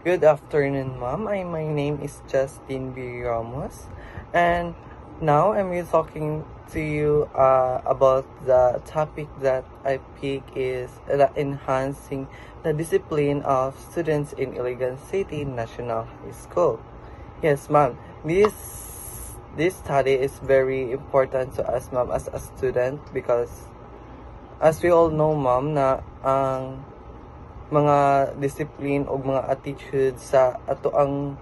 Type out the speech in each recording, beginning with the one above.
Good afternoon, ma'am. My name is Justin B. Ramos, and now I'm here talking to you about the topic that I pick is enhancing the discipline of students in Iligan City National High School. Yes, ma'am. This study is very important to us, ma'am, as a student because as we all know, ma'am, na ang mga discipline o mga attitude sa ato ang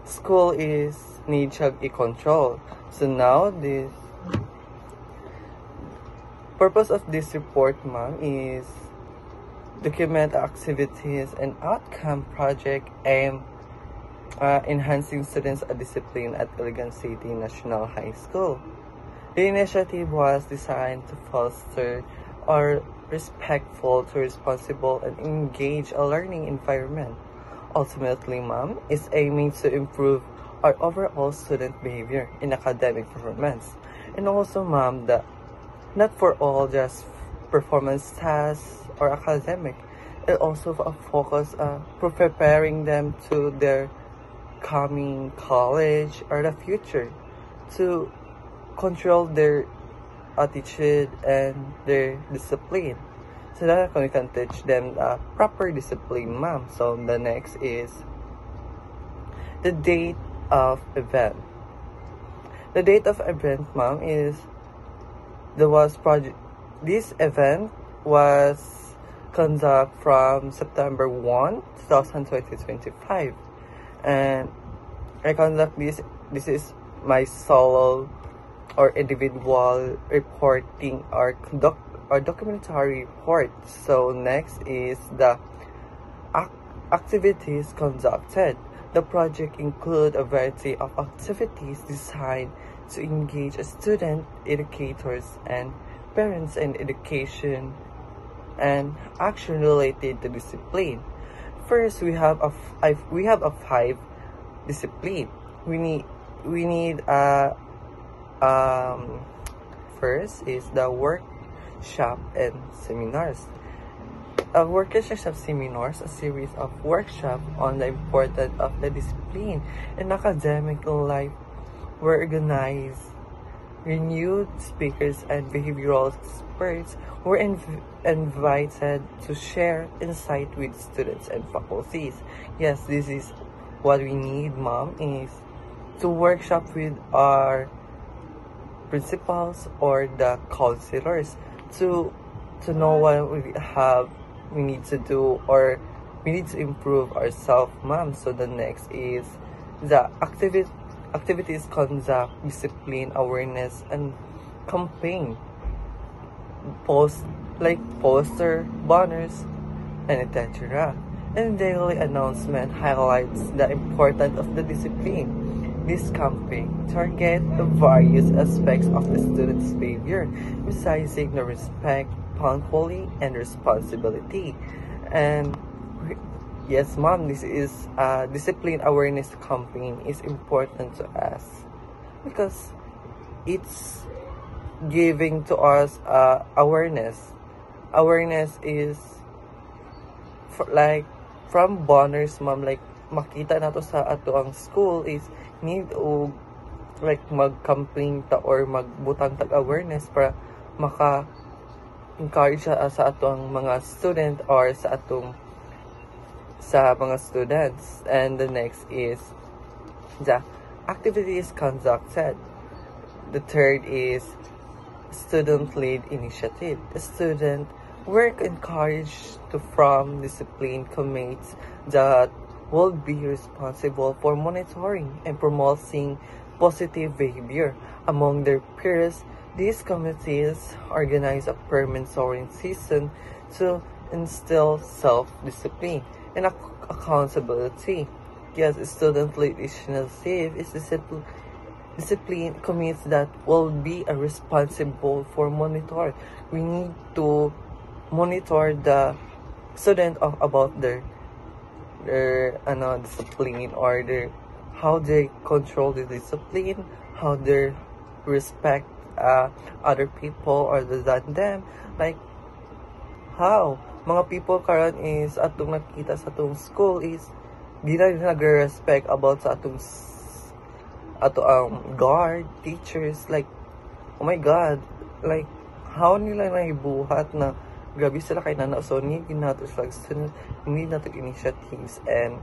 school is need siya i-control. So now, this purpose of this report, ma'am, is document activities and outcome project aim enhancing students' discipline at Iligan City National High School. The initiative was designed to foster or respectful to responsible and engage a learning environment. Ultimately, ma'am, is aiming to improve our overall student behavior in academic performance. And also, ma'am, that not for all just performance tasks or academic, it also a focus preparing them to their coming college or the future to control their attitude and their discipline so that we can teach them proper discipline, ma'am. So the next is the date of event. The date of event, ma'am, is this event was conducted from September 1, 2025, and I conduct this is my solo or individual reporting or documentary report. So next is the activities conducted. The project include a variety of activities designed to engage student educators and parents in education and action related to discipline. First, we have a 5 discipline. We need first is the workshop and seminars. Workshop seminars, a series of workshops on the importance of the discipline in academic life, were organized. Renewed speakers and behavioral experts were invited to share insight with students and faculties. Yes, this is what we need, mom, is to workshop with our principals or the counselors to know what we need to do or we need to improve ourselves, ma'am. So the next is the activities conduct discipline awareness and campaign poster banners and etc. And daily announcement highlights the importance of the discipline. This campaign targets the various aspects of the student's behavior, emphasizing the respect, punctuality, and responsibility. And yes, mom, this is discipline awareness campaign is important to us because it's giving to us awareness. Awareness is from banners, ma'am, makita nato sa ato ang school is need o mag-campaign ta or magbutang tag awareness para maka-encourage sa ato ang mga student or sa mga students. And the next is the activities conducted. The third is student-led initiative. The student work encouraged to form discipline committees that will be responsible for monitoring and promoting positive behavior among their peers. These committees organize a per-mentoring season to instill self-discipline and accountability. Yes, student-led initiative is discipline committees that will be responsible for monitor. We need to monitor the student about their discipline or how they control the discipline, how they respect other people other than them, how mga people karon is atong nakita sa atong school is di na nag-respect about sa ato guard, teachers, like, oh my God, like, how nila naibuhat na grabe sila kay nana. So, need nato like student, need nato initiatives and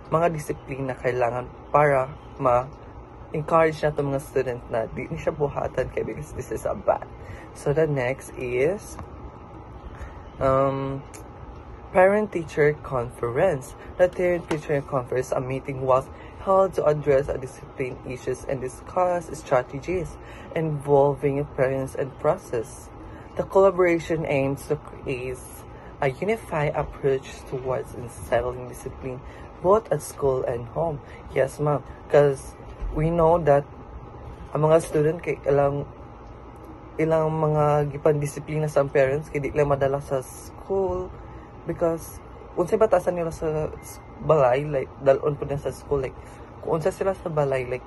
mga disiplina kailangan para encourage nato mga student na di ni siya buhatan kay because this is a bad. So, the next is Parent-Teacher Conference. The Parent-Teacher Conference, a meeting was held to address discipline issues and discuss strategies involving parents and process. The collaboration aims to create a unified approach towards instilling discipline both at school and home. Yes, ma'am. Because we know that ang mga student kay ilang mga gipandisiplina sa parents kay di lang madala sa school because unsay batasan nila sa balay, like dalon po na sa school, like kung unsa sila sa balay, like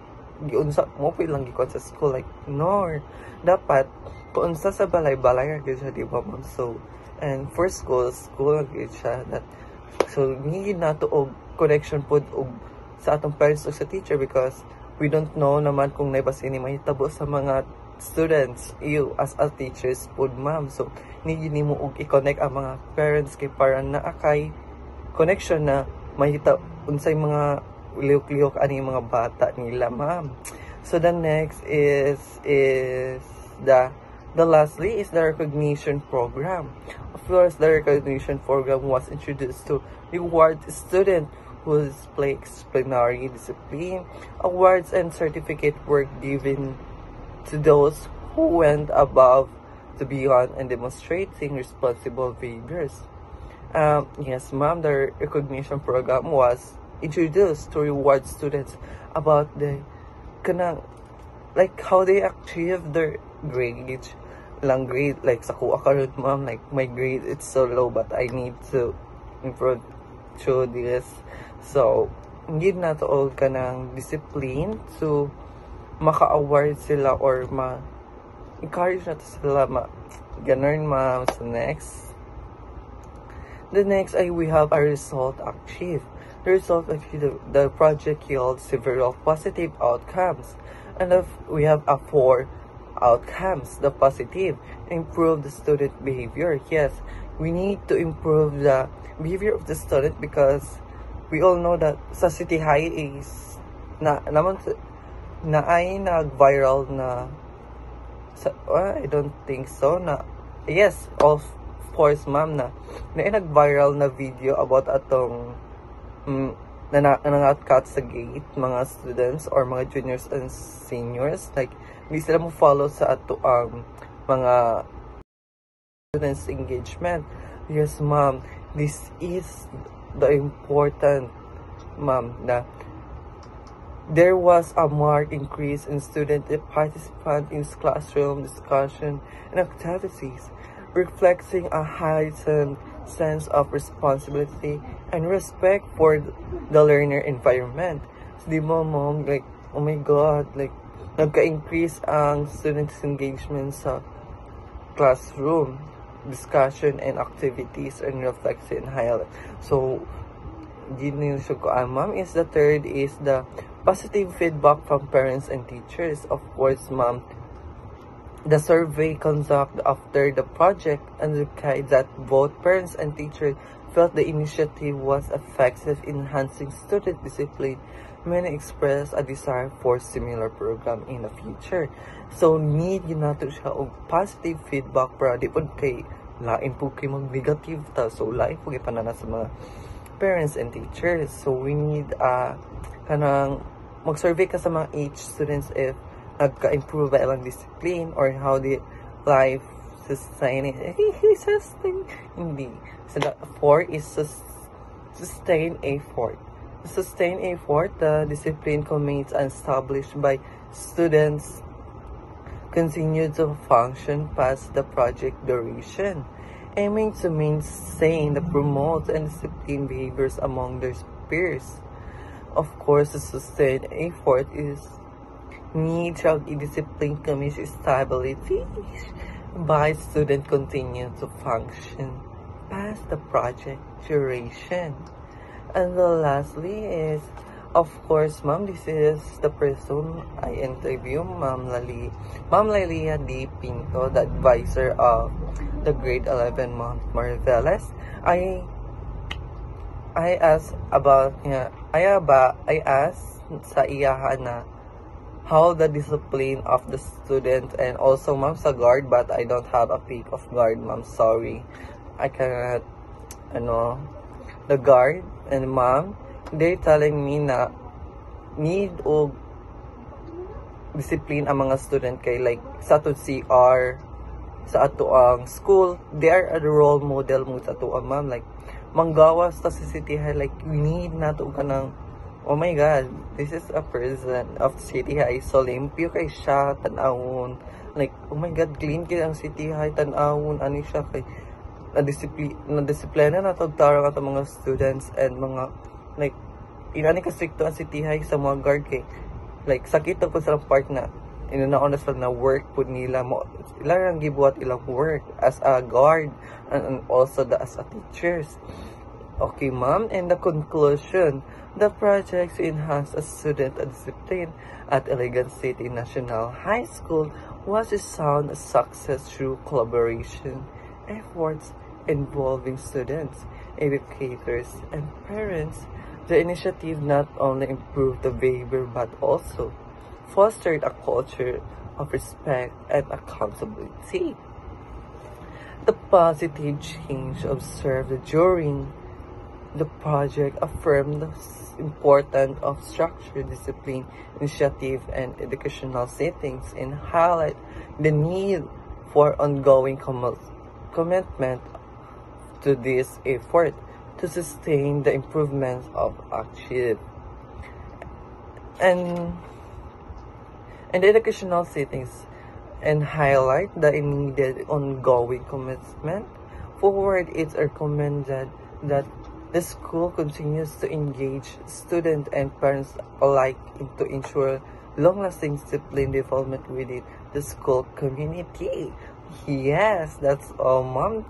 giunsa mo po lang gikon sa school, like no, dapat kung unsa sa balay ra gyud siya, di ba ma'am? So and for school gyud siya that, so need nato og connection pod og sa atong parents o sa teacher because we don't know naman kung naibasi ni mahitabo sa mga students, you as a teachers pod ma'am. So need nimo og i-connect ang mga parents kay para naa kay connection na mahita unsay mga lihok-lihok ani mga bata nila ma'am. So the next is the lastly is the recognition program. Of course, the recognition program was introduced to reward students who display extraordinary discipline. Awards and certificate were given to those who went above to beyond and demonstrating responsible behaviors. Yes, ma'am, the recognition program was introduced to reward students about the like how they achieve their grade grade, like sa kuha karon ma'am, like my grade it's so low but I need to improve through this. So need na to all kanang discipline to maka-award sila or encourage na to sila ganun ma'am. So the next we have a result achieved. The result achieved, the project yields several positive outcomes, and we have 4 outcomes. The positive, improve the student behavior. Yes, we need to improve the behavior of the student because we all know that sa City High is ay nag-viral na I don't think so na yes, of course ma'am, na nag-viral na video about atong nangat-cut sa gate mga students or mga juniors and seniors, like hindi sila mo follow sa ato ang mga students engagement. Yes ma'am, this is the important ma'am na there was a marked increase in student participants in classroom discussion and activities, reflecting a heightened sense of responsibility and respect for the learner environment. So, di mo mom, like, oh my God, like, nagka-increase ang students' engagement sa classroom discussion and activities and reflection highlight. So, ginisyo ko ma'am is the third is the positive feedback from parents and teachers. Of course ma'am, the survey conducted after the project indicated that both parents and teachers felt the initiative was effective in enhancing student discipline. Many expressed a desire for similar program in the future. So need yun nato siya og positive feedback para di pod kay lain po kay mag negative ta. So lain po kay panana sa mga parents and teachers. So we need kanang mag-survey ka sa mga age students if nagka-improve ba ilang discipline or how the life sustain it. Hindi. So the 4 is sustain effort. Sustain effort, the discipline commitments established by students continue to function past the project duration, aiming to maintain the promote and discipline behaviors among their peers. Of course, the sustained effort is need to discipline commission stability by student continue to function past the project duration. And then lastly is, of course, ma'am, this is the person I interview, Ma'am Lalia D. Pinto, the advisor of the grade 11 Mount Marveles. I asked about niya, I asked sa iya na how the discipline of the student and also ma'am sa guard, but I don't have a pic of guard, ma'am, sorry. I cannot, the guard and ma'am, they telling me na need og discipline ang mga student kay like sa ato CR, sa ato ang school, they are a role model mo sa ato ang ma'am, like manggawas ta sa city high, like we need na to ka ng, oh my god, this is a person of city high, so limpyo kay siya, tanawon, like oh my god, clean kay ang city high, tanawon, ani siya kay na disiplina na tagtara ka mga students and mga like inani ka stricto ang city high sa mga guard kay like sakit po sa part na inunaon na sila na work po nila mo ilang gibuhat ilang work as a guard and also as a teachers. Okay ma'am, in the conclusion, the project to enhance a student discipline at Iligan City National High School was a sound success through collaboration efforts involving students, educators, and parents. The initiative not only improved the behavior but also fostered a culture of respect and accountability. The positive change observed during the project affirmed the importance of structured discipline, initiative, and educational settings and highlight the need for ongoing commitment to this effort to sustain the improvements of achieved. And the educational settings and highlight the needed ongoing commitment. Forward, it's recommended that the school continues to engage students and parents alike to ensure long-lasting discipline development within the school community. Yes, that's all, mom.